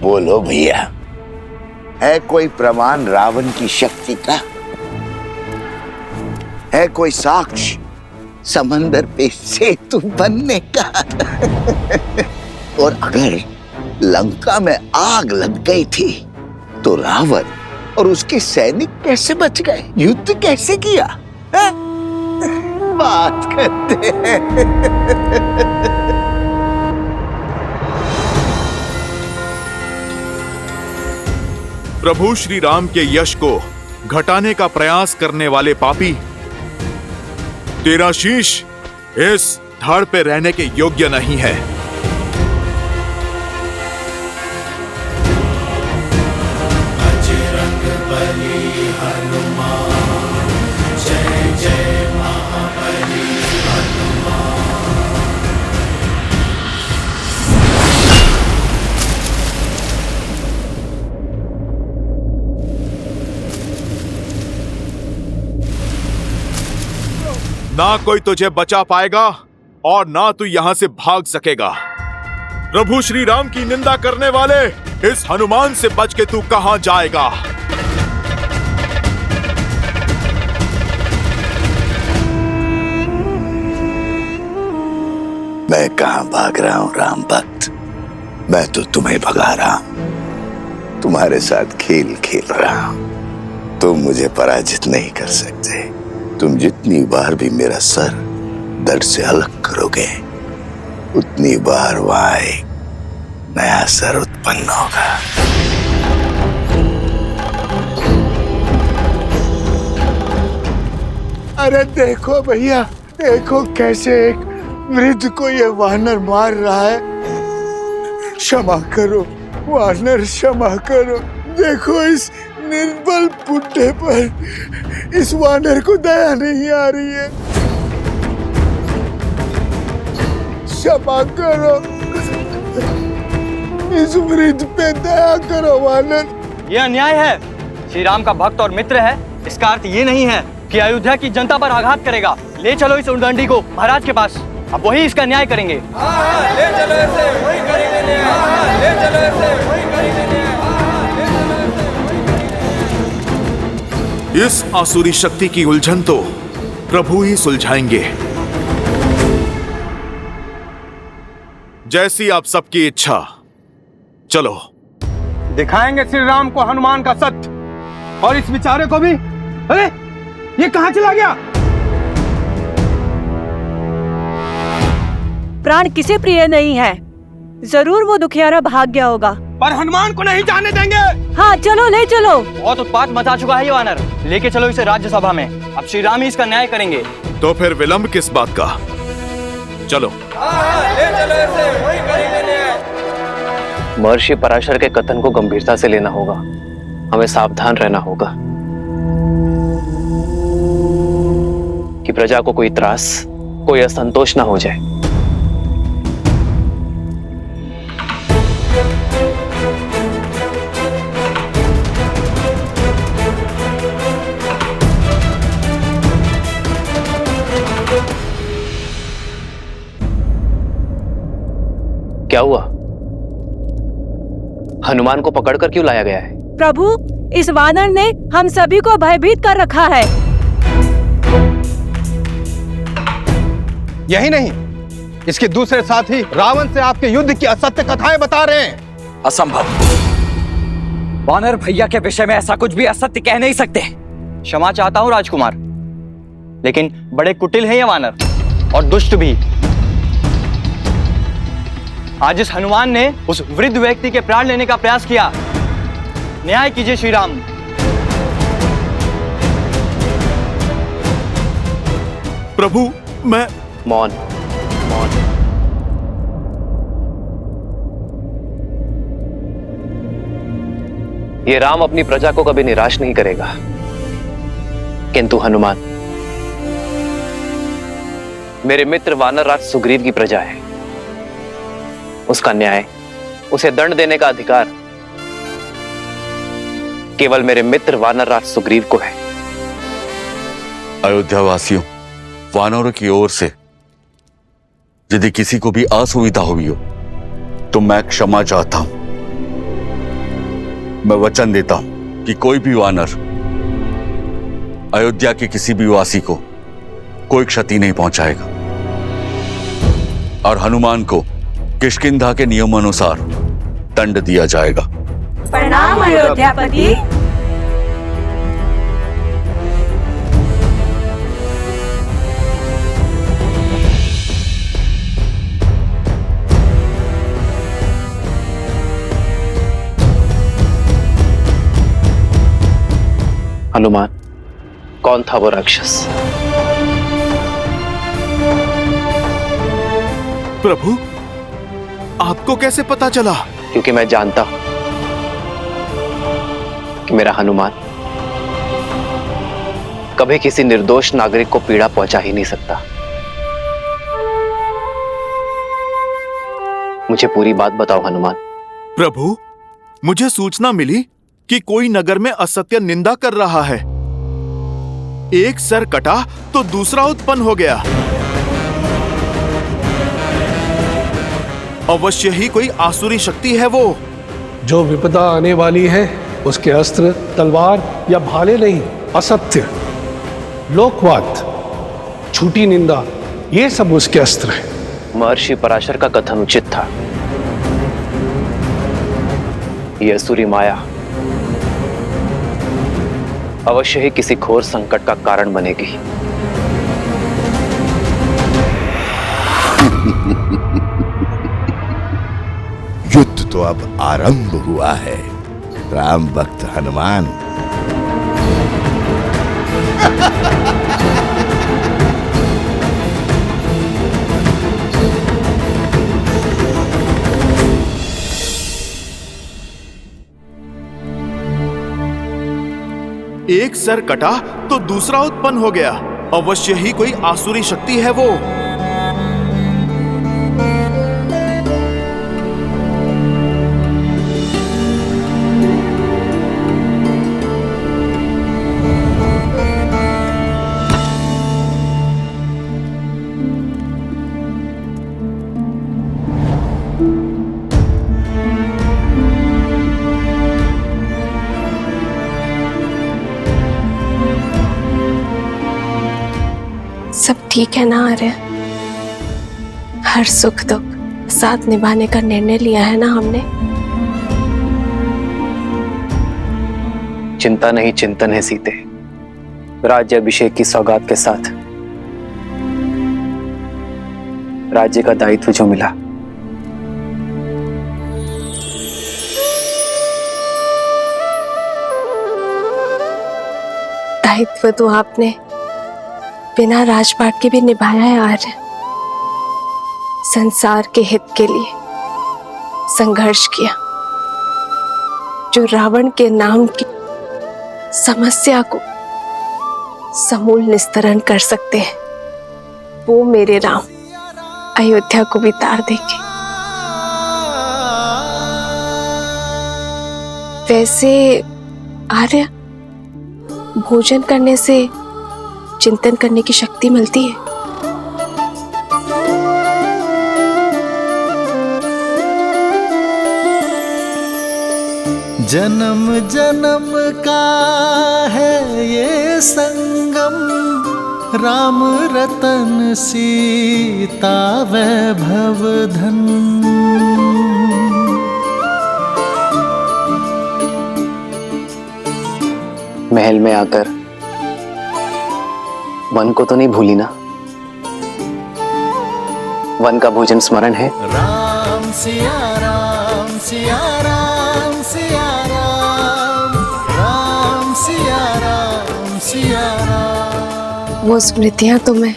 बोलो भैया, है कोई प्रमाण रावण की शक्ति का? है कोई साक्ष्य समंदर पे सेतु बनने का? और अगर लंका में आग लग गई थी तो रावण और उसके सैनिक कैसे बच गए? युद्ध कैसे किया? है? बात करते हैं। प्रभु श्री राम के यश को घटाने का प्रयास करने वाले पापी, तेरा शीश इस धड़ पे रहने के योग्य नहीं है। बजरंग बली हनुमान, जय जय महाबली हनुमान। ना कोई तुझे बचा पाएगा और ना तू यहां से भाग सकेगा। प्रभु श्री राम की निंदा करने वाले इस हनुमान से बच के तू कहां जाएगा? मैं कहां भाग रहा हूं राम भक्त? मैं तो तुम्हें भगा रहा हूं, तुम्हारे साथ खेल खेल रहा हूं। तुम मुझे पराजित नहीं कर सकते। तुम जितनी बार भी मेरा सर धड़ से अलग करोगे, उतनी बार वहां एक नया सर उत्पन्न होगा। अरे देखो भैया, देखो कैसे एक वृद्ध को ये वानर मार रहा है। क्षमा करो वानर, क्षमा करो। देखो इस निर्बल बुड्ढे पर इस वानर को दया नहीं आ रही है। क्षमा करो, इस वृद्ध पे दया करो वानर। ये अन्याय है। श्री राम का भक्त और मित्र है, इसका अर्थ ये नहीं है कि अयोध्या की जनता पर आघात करेगा। ले चलो इस उद्दंडी को महाराज के पास, अब वही इसका न्याय करेंगे। ले चलो ऐसे, वही करेंगे न्याय। ले चलो ऐसे, वही करेंगे न्याय। इस आसुरी शक्ति की उलझन तो प्रभु ही सुलझाएंगे। जैसी आप सबकी इच्छा। चलो दिखाएंगे श्री राम को हनुमान का सत्य, और इस बेचारे को भी। अरे ये कहां चला गया? प्राण किसे प्रिय नहीं है, जरूर वो दुखियारा भाग गया होगा। पर हनुमान को नहीं जाने देंगे। हाँ चलो, ले चलो। बहुत उत्पात मचा चुका है ये वानर, लेके चलो इसे राज्यसभा में। अब श्री राम ही इसका न्याय करेंगे। तो फिर विलंब किस बात का? चलो। ले चलो ऐसे, वही करेंगे न्याय। महर्षि पराशर के कथन को गंभीरता से लेना होगा, हमें सावधान रहना होगा कि प्रजा को कोई त्रास, कोई असंतोष ना हो जाए। क्या हुआ? हनुमान को पकड़कर क्यों लाया गया है? प्रभु, इस वानर ने हम सभी को भयभीत कर रखा है। यही नहीं, इसके दूसरे साथी रावण से आपके युद्ध की असत्य कथाएं बता रहे हैं। असंभव। वानर भैया के विषय में ऐसा कुछ भी असत्य कह नहीं सकते। क्षमा चाहता हूँ राजकुमार, लेकिन बड़े कुटिल हैं ये वानर और दुष्ट भी। आज इस हनुमान ने उस वृद्ध व्यक्ति के प्राण लेने का प्रयास किया। न्याय कीजिए श्री राम। प्रभु मैं। मौन, मौन। ये राम अपनी प्रजा को कभी निराश नहीं करेगा, किंतु हनुमान मेरे मित्र वानरराज सुग्रीव की प्रजा है। उसका न्याय, उसे दंड देने का अधिकार केवल मेरे मित्र वानरराज सुग्रीव को है। अयोध्या वासियों, वानरों की ओर से यदि किसी को भी असुविधा हुई हो तो मैं क्षमा चाहता हूं। मैं वचन देता हूं कि कोई भी वानर अयोध्या के किसी भी वासी को कोई क्षति नहीं पहुंचाएगा और हनुमान को किष्किंधा के नियमानुसार दंड दिया जाएगा। प्रणाम अयोध्यापति। हनुमान, कौन था वो राक्षस? प्रभु, आपको कैसे पता चला? क्योंकि मैं जानता हूं कि मेरा हनुमान कभी किसी निर्दोष नागरिक को पीड़ा पहुंचा ही नहीं सकता। मुझे पूरी बात बताओ हनुमान। प्रभु, मुझे सूचना मिली कि कोई नगर में असत्य निंदा कर रहा है। एक सर कटा तो दूसरा उत्पन्न हो गया। अवश्य ही कोई आसुरी शक्ति है वो। जो विपदा आने वाली है उसके अस्त्र तलवार या भाले नहीं, असत्य, लोकवाद, झूठी निंदा, ये सब उसके अस्त्र हैं। महर्षि पराशर का कथन उचित था। यह असुरी माया अवश्य ही किसी घोर संकट का कारण बनेगी। युद्ध तो अब आरंभ हुआ है राम भक्त हनुमान। एक सर कटा तो दूसरा उत्पन्न हो गया। अवश्य ही कोई आसुरी शक्ति है वो। सब ठीक है ना आर्य? हर सुख दुख साथ निभाने का निर्णय लिया है ना हमने? चिंता नहीं चिंतन है सीते। राज्य अभिषेक की सौगात के साथ राज्य का दायित्व जो मिला, दायित्व तो आपने बिना राजपाट के भी निभाया है आर्य। संसार के हित के लिए संघर्ष किया। जो रावण के नाम की समस्या को समूल निस्तरण कर सकते हैं, वो मेरे राम अयोध्या को भी तार देंगे। वैसे आर्य, भोजन करने से चिंतन करने की शक्ति मिलती है। जन्म जन्म का है ये संगम, राम रतन सीता वैभव धन। महल में आकर वन को तो नहीं भूली ना? वन का भोजन स्मरण है? राम सिया राम सिया राम सिया राम, राम सिया राम सिया राम। वो स्मृतियां तो मैं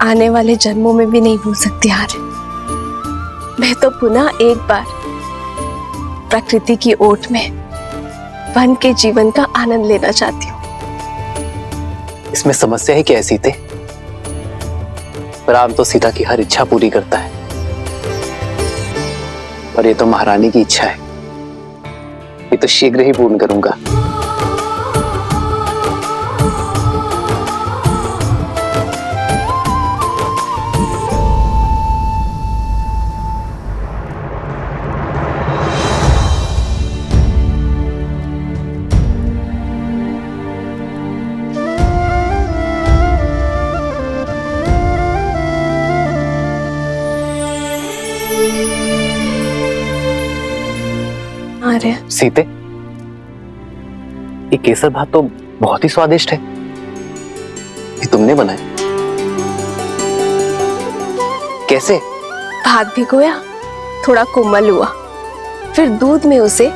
आने वाले जन्मों में भी नहीं भूल सकती आर्य। मैं तो पुनः एक बार प्रकृति की ओट में वन के जीवन का आनंद लेना चाहती हूँ। इसमें समस्या है क्या सीते? राम तो सीता की हर इच्छा पूरी करता है, और ये तो महारानी की इच्छा है। ये तो शीघ्र ही पूर्ण करूंगा। आर्य। सीते, ये केसर भात तो बहुत ही स्वादिष्ट है। ये तुमने बनाया? कैसे? भात भिगोया, थोड़ा कोमल हुआ, फिर दूध में उसे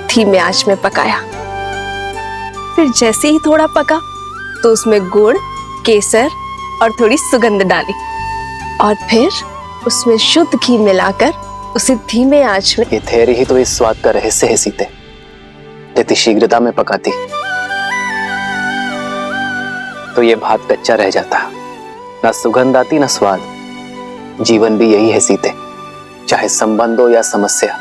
धीमे आंच में पकाया। फिर जैसे ही थोड़ा पका तो उसमें गुड़, केसर और थोड़ी सुगंध डाली और फिर उसमें शुद्ध घी मिलाकर उसे धीमे आंच में। ये धैर्य ही तो इस स्वाद का रहस्य है सीते। यदि शीघ्रता में पकाती तो ये भात कच्चा रह जाता, ना सुगंध आती ना स्वाद। जीवन भी यही है सीते, चाहे संबंध हो या समस्या।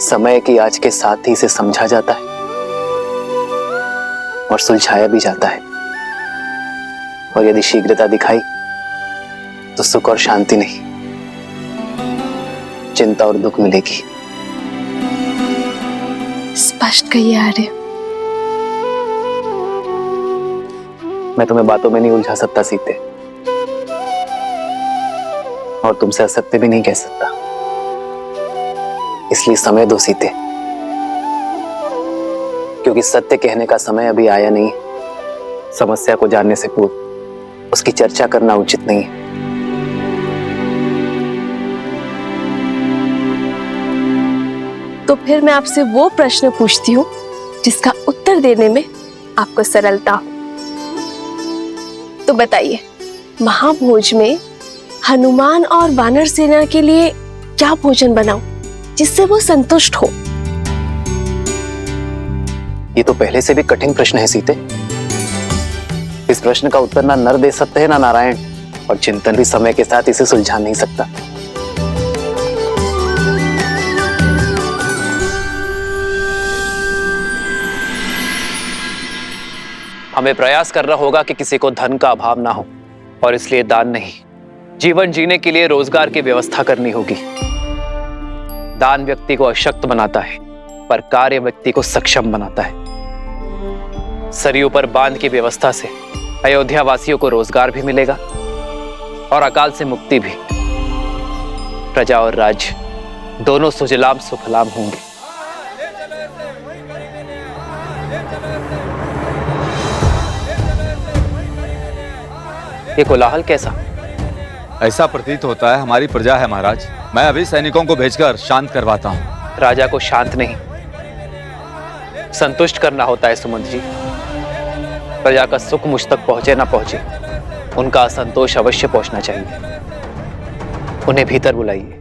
समय की आज के साथ ही इसे समझा जाता है और सुलझाया भी जाता है। और यदि शीघ्रता दिखाई तो सुख और शांति नहीं, चिंता और दुख मिलेगी। स्पष्ट कहिए आर्य। मैं तुम्हें बातों में नहीं उलझा सकता सीते, और तुमसे असत्य भी नहीं कह सकता। इसलिए समय दो सीते, क्योंकि सत्य कहने का समय अभी आया नहीं। समस्या को जानने से पूर्व उसकी चर्चा करना उचित नहीं है। तो फिर मैं आपसे वो प्रश्न पूछती हूँ जिसका उत्तर देने में आपको सरलता हो। तो बताइए, महाभोज में हनुमान और वानर सेना के लिए क्या भोजन बनाऊं जिससे वो संतुष्ट हो? ये तो पहले से भी कठिन प्रश्न है सीते। इस प्रश्न का उत्तर ना नर दे सकते हैं ना नारायण, और चिंतन भी समय के साथ इसे सुलझा नहीं सकता। हमें प्रयास करना होगा कि किसी को धन का अभाव ना हो, और इसलिए दान नहीं, जीवन जीने के लिए रोजगार की व्यवस्था करनी होगी। दान व्यक्ति को अशक्त बनाता है, पर कार्य व्यक्ति को सक्षम बनाता है। सरयू पर बांध की व्यवस्था से अयोध्या वासियों को रोजगार भी मिलेगा और अकाल से मुक्ति भी। प्रजा और राज्य दोनों सुजलाम सुफलाम होंगे। ये कोलाहल कैसा? ऐसा प्रतीत होता है हमारी प्रजा है महाराज। मैं अभी सैनिकों को भेजकर शांत करवाता हूँ। राजा को शांत नहीं, संतुष्ट करना होता है सुमंत जी। प्रजा का सुख मुझ तक पहुंचे ना पहुंचे, उनका असंतोष अवश्य पहुंचना चाहिए। उन्हें भीतर बुलाइए।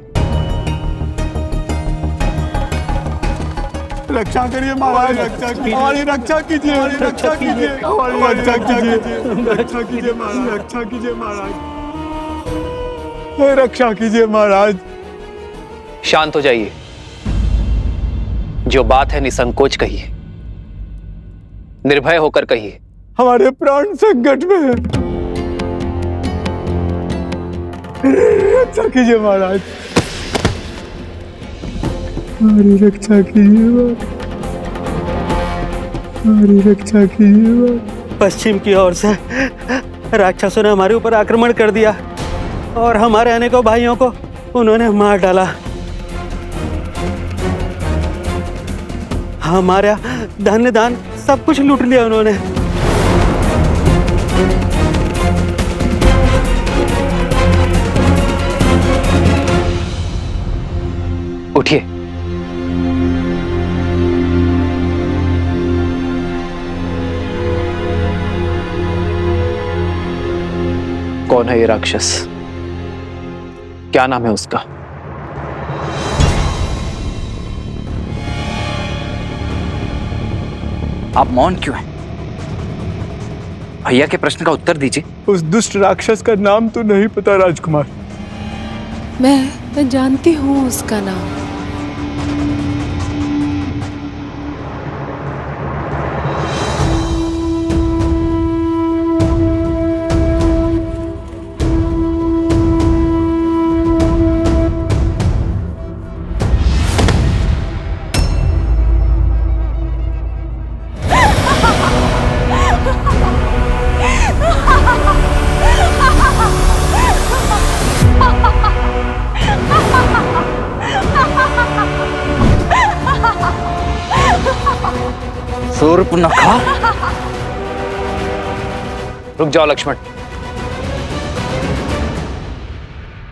रक्षा करिए महाराज, रक्षा कीजिए, हमारी रक्षा कीजिए, रक्षा कीजिए, हमारी रक्षा कीजिए, रक्षा कीजिए महाराज, रक्षा कीजिए महाराज, रक्षा कीजिए महाराज। शांत हो जाइए। जो बात है निसंकोच कहिए, निर्भय होकर कहिए। हमारे प्राण संकट में है, रक्षा कीजिए महाराज, हमारी रक्षा कीजिए, हमारी रक्षा कीजिए। पश्चिम की ओर से राक्षसों ने हमारे ऊपर आक्रमण कर दिया और हमारे अनेकों भाइयों को उन्होंने मार डाला। हमारा धन दान सब कुछ लूट लिया उन्होंने। उठिए। कौन है ये राक्षस? क्या नाम है उसका? आप मौन क्यों हैं? भैया के प्रश्न का उत्तर दीजिए। उस दुष्ट राक्षस का नाम तो नहीं पता राजकुमार। मैं जानती हूँ उसका नाम। शूर्पणखा। रुक जाओ लक्ष्मण।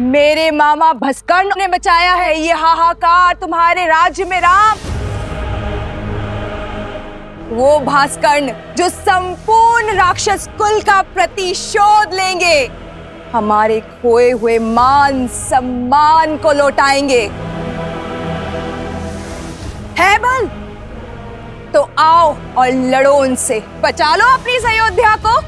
मेरे मामा भस्कर्ण ने बचाया है ये हाहाकार तुम्हारे राज्य में राम। वो भास्कर्ण जो संपूर्ण राक्षस कुल का प्रतिशोध लेंगे, हमारे खोए हुए मान सम्मान को लौटाएंगे। है बल तो आओ और लड़ो उनसे, बचा लो अपनी इस अयोध्या को।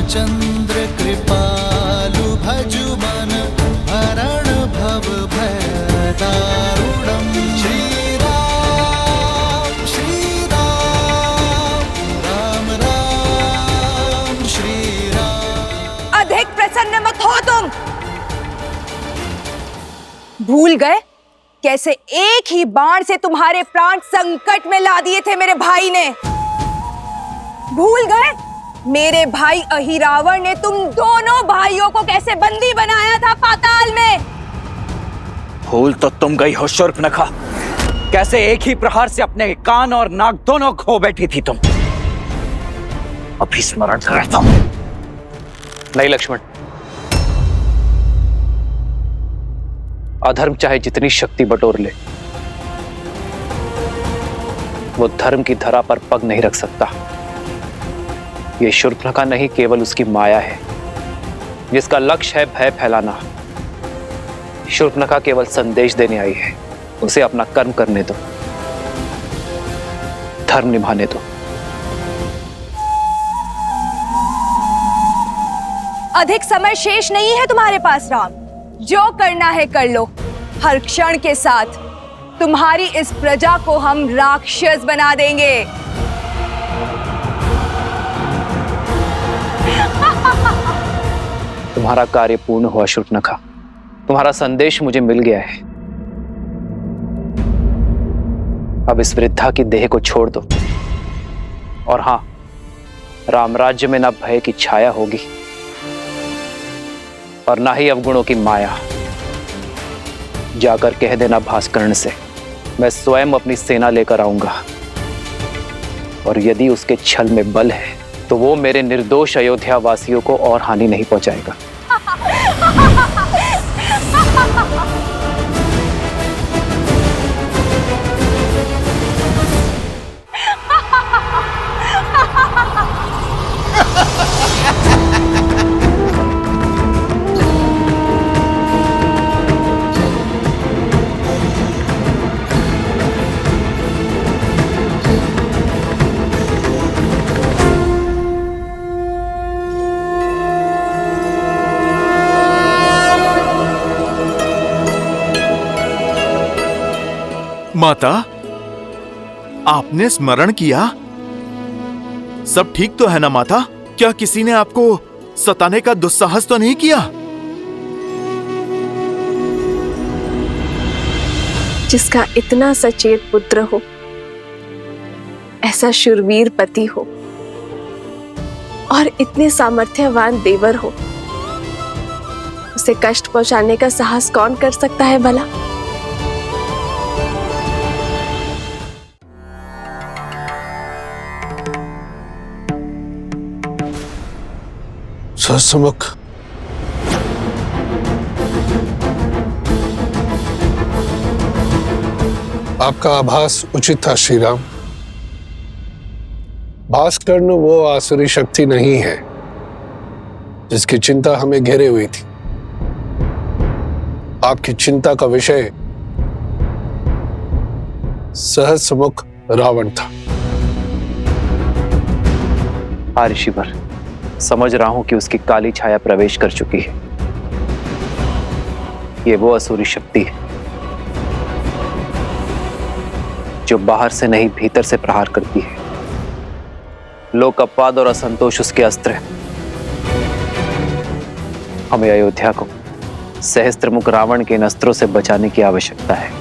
चंद्र कृपालु भजु मन हरण भव भय दारुणम। श्री राम राम राम श्री राम। अधिक प्रसन्न मत हो तुम। भूल गए कैसे एक ही बाण से तुम्हारे प्राण संकट में ला दिए थे मेरे भाई ने। भूल गए मेरे भाई अहिरावण ने तुम दोनों भाइयों को कैसे बंदी बनाया था पाताल में। भूल तो तुम गई हो शूर्पणखा, कैसे एक ही प्रहार से अपने कान और नाक दोनों खो बैठी थी तुम। अभी स्मरण करता हूं। नहीं लक्ष्मण, अधर्म चाहे जितनी शक्ति बटोर ले, वो धर्म की धरा पर पग नहीं रख सकता। ये शूर्पणखा नहीं, केवल उसकी माया है जिसका लक्ष्य है भय फैलाना। शूर्पणखा केवल संदेश देने आई है, उसे अपना कर्म करने दो, धर्म निभाने दो। अधिक समय शेष नहीं है तुम्हारे पास राम, जो करना है कर लो। हर क्षण के साथ तुम्हारी इस प्रजा को हम राक्षस बना देंगे। तुम्हारा कार्य पूर्ण हुआ शूर्पणखा, तुम्हारा संदेश मुझे मिल गया है। अब इस वृद्धा की देह को छोड़ दो। और हां, रामराज्य में ना भय की छाया होगी और ना ही अवगुणों की माया। जाकर कह देना भास्कर्ण से, मैं स्वयं अपनी सेना लेकर आऊंगा, और यदि उसके छल में बल है तो वो मेरे निर्दोष अयोध्या वासियों को और हानि नहीं पहुंचाएगा। माता, आपने स्मरण किया? सब ठीक तो है ना माता? क्या किसी ने आपको सताने का दुस्साहस तो नहीं किया? जिसका इतना सचेत पुत्र हो, ऐसा शूरवीर पति हो और इतने सामर्थ्यवान देवर हो, उसे कष्ट पहुंचाने का साहस कौन कर सकता है भला? ससमुख, आपका आभास उचित था श्री राम। भास्कर्ण वो आसुरी शक्ति नहीं है जिसकी चिंता हमें घेरे हुई थी। आपकी चिंता का विषय सहस्रमुख रावण था। हाँ ऋषिवर, समझ रहा हूं कि उसकी काली छाया प्रवेश कर चुकी है। ये वो असुरी शक्ति है जो बाहर से नहीं भीतर से प्रहार करती है। लोक अपवाद और असंतोष उसके अस्त्र हैं। हमें अयोध्या को सहस्त्रमुख रावण के इन अस्त्रों से बचाने की आवश्यकता है।